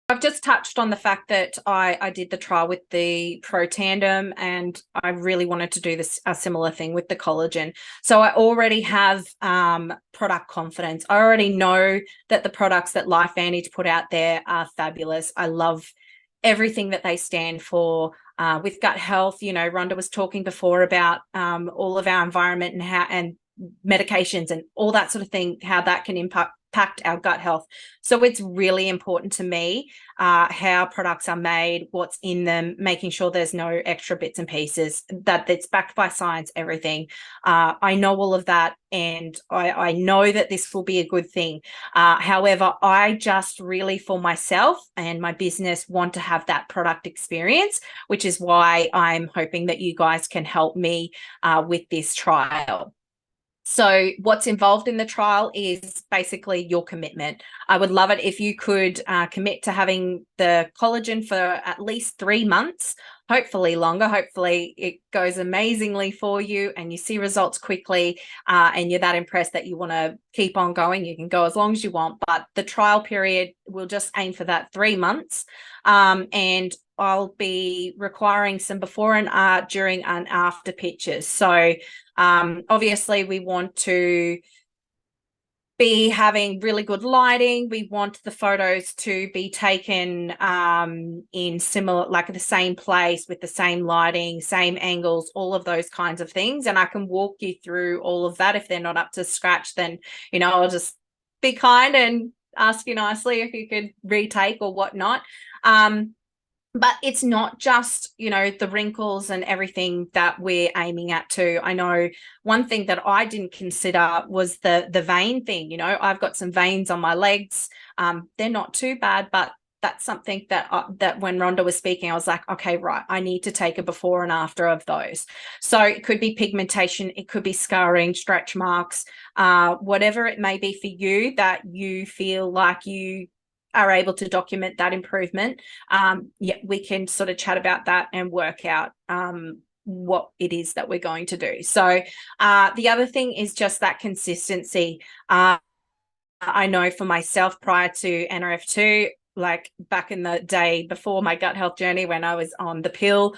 I've just touched on the fact that I did the trial with the Pro Tandem, and I really wanted to do a similar thing with the collagen. So I already have product confidence. I already know that the products that LifeVantage put out there are fabulous. I love everything that they stand for. With gut health, Rhonda was talking before about all of our environment and medications and all that sort of thing, how that can impact our gut health. So it's really important to me how products are made, what's in them, making sure there's no extra bits and pieces, that it's backed by science, everything. I know all of that, and I know that this will be a good thing. However, I just really, for myself and my business, want to have that product experience, which is why I'm hoping that you guys can help me with this trial. So what's involved in the trial is basically your commitment. I would love it if you could commit to having the collagen for at least 3 months, hopefully longer. Hopefully it goes amazingly for you and you see results quickly, and you're that impressed that you want to keep on going. You can go as long as you want, but the trial period will just aim for that 3 months. And I'll be requiring some before and during and after pictures. So obviously, we want to be having really good lighting. We want the photos to be taken in similar, like the same place with the same lighting, same angles, all of those kinds of things. And I can walk you through all of that. If they're not up to scratch, then, I'll just be kind and ask you nicely if you could retake or whatnot. But it's not just, the wrinkles and everything that we're aiming at too. I know one thing that I didn't consider was the vein thing. I've got some veins on my legs. They're not too bad, but that's something that when Rhonda was speaking, I was like, okay, right, I need to take a before and after of those. So it could be pigmentation, it could be scarring, stretch marks, whatever it may be for you that you feel like you are able to document that improvement. We can sort of chat about that and work out what it is that we're going to do. So the other thing is just that consistency. I know for myself, prior to NRF2, like back in the day before my gut health journey, when I was on the pill,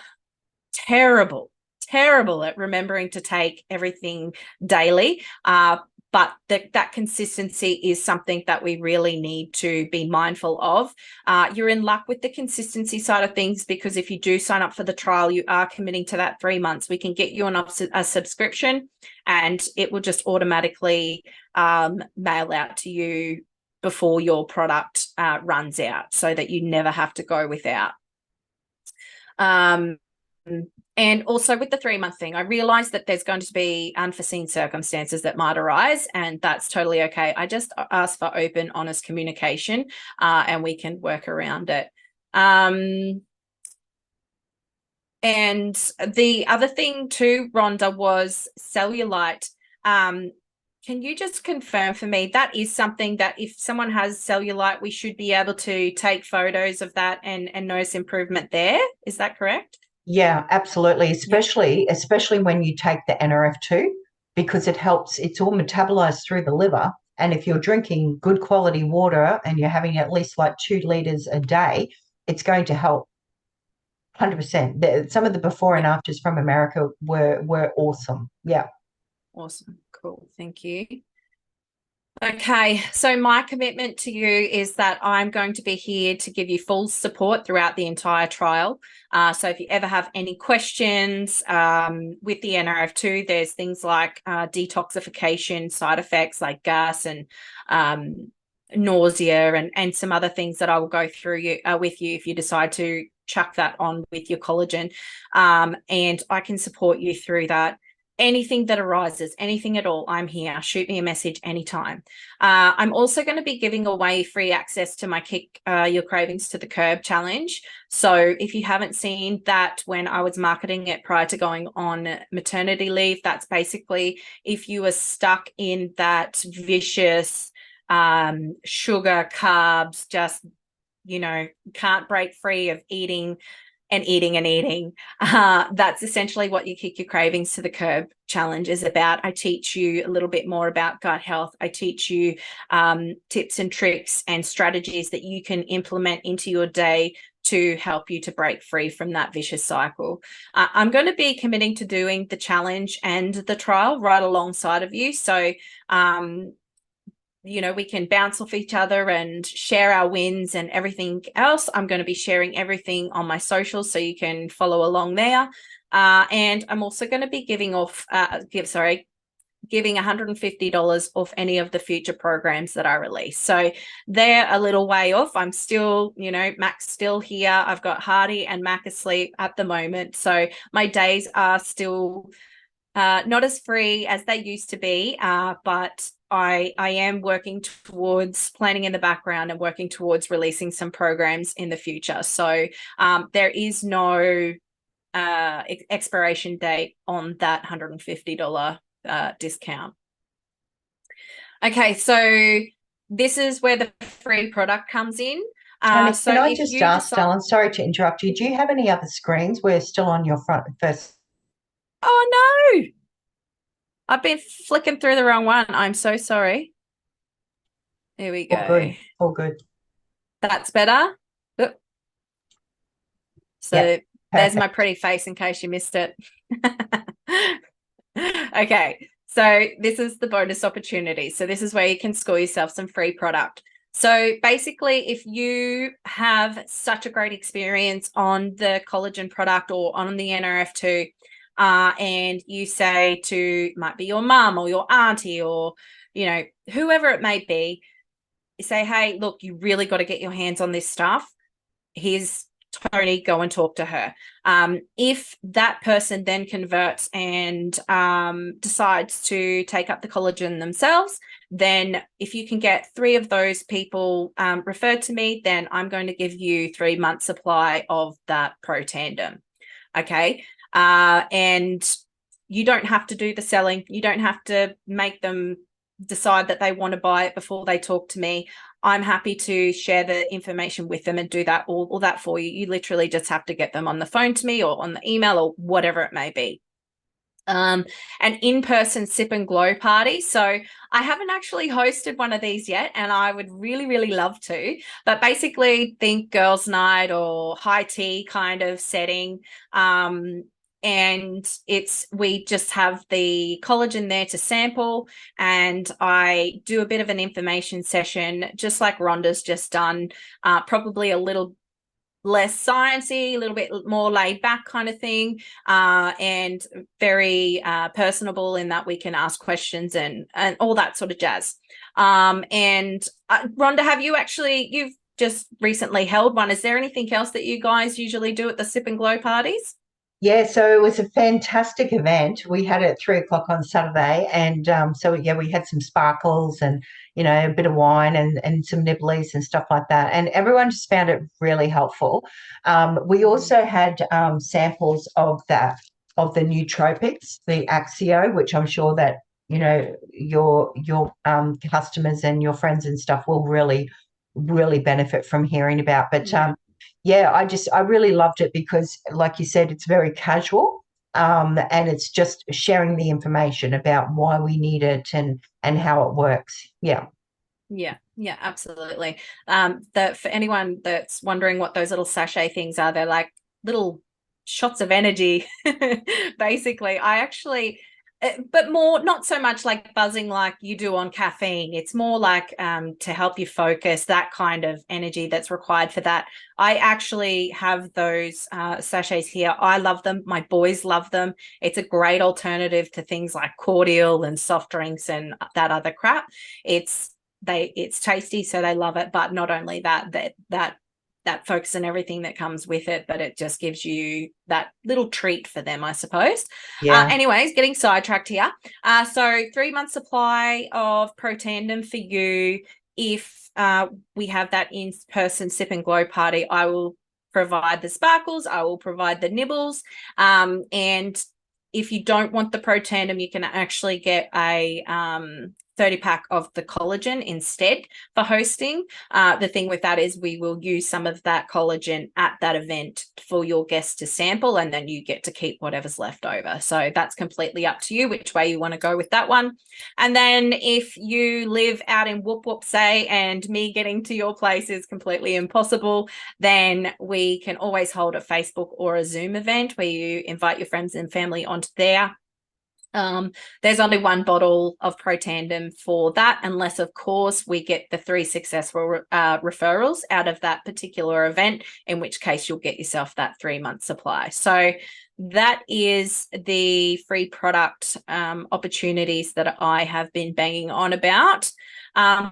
terrible at remembering to take everything daily. But that consistency is something that we really need to be mindful of. You're in luck with the consistency side of things, because if you do sign up for the trial, you are committing to that 3 months. We can get you on a subscription, and it will just automatically mail out to you before your product runs out, so that you never have to go without. And also with the 3-month thing, I realized that there's going to be unforeseen circumstances that might arise, and that's totally okay. I just ask for open, honest communication, and we can work around it. And the other thing too, Rhonda, was cellulite. Can you just confirm for me that is something that if someone has cellulite, we should be able to take photos of that and notice improvement there? Is that correct? Yeah, absolutely. Especially when you take the NRF2, because it helps, it's all metabolized through the liver. And if you're drinking good quality water and you're having at least like 2 liters a day, it's going to help 100%. Some of the before and Yeah. afters from America were awesome. Yeah. Awesome. Cool. Thank you. Okay, so my commitment to you is that I'm going to be here to give you full support throughout the entire trial. So if you ever have any questions with the NRF2, there's things like detoxification side effects like gas and nausea and some other things that I will go through with you if you decide to chuck that on with your collagen. And I can support you through that. Anything that arises, anything at all, I'm here. Shoot me a message anytime. I'm also going to be giving away free access to my Kick Your Cravings to the Curb challenge. So if you haven't seen that when I was marketing it prior to going on maternity leave, that's basically if you are stuck in that vicious sugar, carbs, just, can't break free of eating and eating and eating. That's essentially what you Kick Your Cravings to the Curb challenge is about. I teach you a little bit more about gut health. I teach you tips and tricks and strategies that you can implement into your day to help you to break free from that vicious cycle. I'm going to be committing to doing the challenge and the trial right alongside of you. So we can bounce off each other and share our wins and everything else. I'm going to be sharing everything on my socials, so you can follow along there. And I'm also going to be giving $150 off any of the future programs that I release. So they're a little way off. I'm still, Mac's still here. I've got Hardy and Mac asleep at the moment. So my days are still not as free as they used to be, but I am working towards planning in the background and working towards releasing some programs in the future. So there is no expiration date on that $150 discount. Okay, so this is where the free product comes in. Tony, So can I if just you ask, decide, Alan, sorry to interrupt you. Do you have any other screens? We're still on your first. oh no, I've been flicking through the wrong one. I'm so sorry. There we go. All good. All good. That's better. Oop. So Yep, there's my perfect. pretty face in case you missed it. Okay, so this is the bonus opportunity. So this is where you can score yourself some free product. So basically, if you have such a great experience on the collagen product or on the NRF2, and you say to, might be your mum or your auntie or, whoever it may be, you say, hey, look, you really got to get your hands on this stuff. Here's Tony, go and talk to her. If that person then converts and decides to take up the collagen themselves, then if you can get 3 of those people referred to me, then I'm going to give you 3 months supply of that Pro Tandem. Okay. And you don't have to do the selling. You don't have to make them decide that they want to buy it before they talk to me. I'm happy to share the information with them and do that all that for you. You literally just have to get them on the phone to me or on the email or whatever it may be. An in-person sip and glow party. So I haven't actually hosted one of these yet, and I would really, really love to. But basically, think girls' night or high tea kind of setting. And we just have the collagen there to sample, and I do a bit of an information session, just like Rhonda's just done, probably a little less sciencey, a little bit more laid back kind of thing, and very personable in that we can ask questions and all that sort of jazz. And Rhonda, you've just recently held one. Is there anything else that you guys usually do at the sip and glow parties? Yeah, so it was a fantastic event. We had it at 3 o'clock on Saturday, and we had some sparkles and a bit of wine and some nibblies and stuff like that, and everyone just found it really helpful. We also had samples of the nootropics, the Axio, which I'm sure that your customers and your friends and stuff will really really benefit from hearing about. But yeah, I really loved it because, like you said, it's very casual, and it's just sharing the information about why we need it and how it works. Yeah. Yeah, absolutely. For anyone that's wondering what those little sachet things are, they're like little shots of energy. Basically, I actually, but more, not so much like buzzing like you do on caffeine. It's more like to help you focus, that kind of energy that's required for that. I actually have those sachets here. I love them. My boys love them. It's a great alternative to things like cordial and soft drinks and that other crap. It's tasty, so they love it. But not only that focus and everything that comes with it, but it just gives you that little treat for them, I suppose. Yeah. Anyways, getting sidetracked here. So 3 months supply of Pro Tandem for you. If we have that in-person sip and glow party, I will provide the sparkles, I will provide the nibbles, and if you don't want the Pro Tandem, you can actually get a 30 pack of the collagen instead for hosting. The thing with that is we will use some of that collagen at that event for your guests to sample, and then you get to keep whatever's left over. So that's completely up to you which way you want to go with that one. And then if you live out in Whoop Whoop, say, and me getting to your place is completely impossible, then we can always hold a Facebook or a Zoom event where you invite your friends and family onto there. There's only one bottle of Protandim for that, unless, of course, we get the 3 successful referrals out of that particular event, in which case you'll get yourself that 3-month supply. So that is the free product opportunities that I have been banging on about.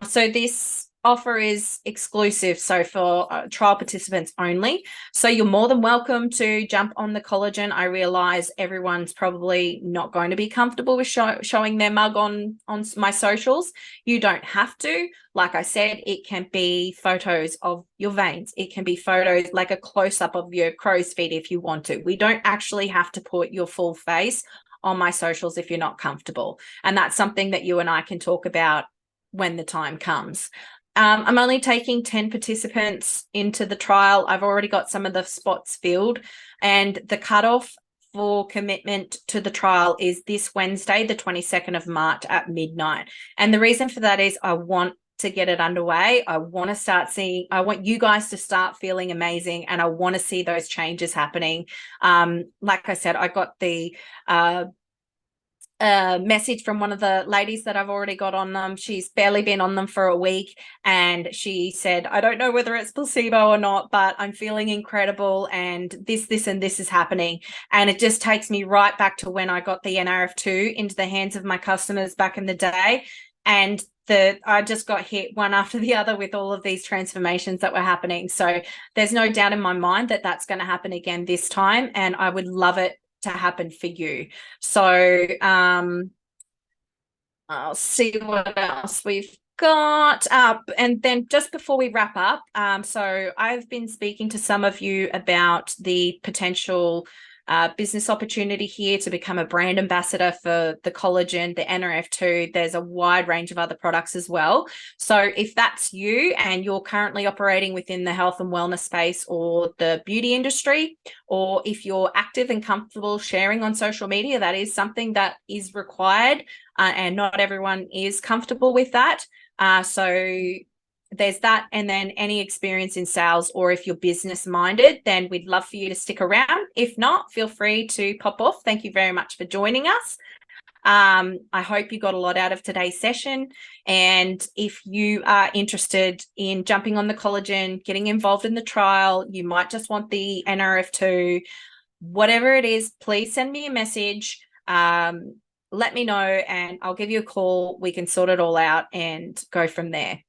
So this offer is exclusive, so for trial participants only. So you're more than welcome to jump on the collagen. I realize everyone's probably not going to be comfortable with showing their mug on my socials. You don't have to. Like I said, it can be photos of your veins. It can be photos like a close-up of your crow's feet if you want to. We don't actually have to put your full face on my socials if you're not comfortable. And that's something that you and I can talk about when the time comes. I'm only taking 10 participants into the trial. I've already got some of the spots filled, and the cutoff for commitment to the trial is this Wednesday, the 22nd of March at midnight. And the reason for that is I want to get it underway. I want you guys to start feeling amazing, and I want to see those changes happening. Like I said, I got the message from one of the ladies that I've already got on them. She's barely been on them for a week, and she said, I don't know whether it's placebo or not, but I'm feeling incredible, and this and this is happening. And it just takes me right back to when I got the NRF2 into the hands of my customers back in the day. And I just got hit one after the other with all of these transformations that were happening. So there's no doubt in my mind that that's going to happen again this time, and I would love it to happen for you. So I'll see what else we've got up. And then just before we wrap up, so I've been speaking to some of you about the potential business opportunity here to become a brand ambassador for the collagen, the NRF2. There's a wide range of other products as well. So if that's you and you're currently operating within the health and wellness space or the beauty industry, or if you're active and comfortable sharing on social media, that is something that is required, and not everyone is comfortable with that. So there's that. And then any experience in sales, or if you're business minded, then we'd love for you to stick around. If not, feel free to pop off. Thank you very much for joining us. I hope you got a lot out of today's session. And if you are interested in jumping on the collagen, getting involved in the trial, you might just want the NRF2, whatever it is, please send me a message. Let me know and I'll give you a call. We can sort it all out and go from there.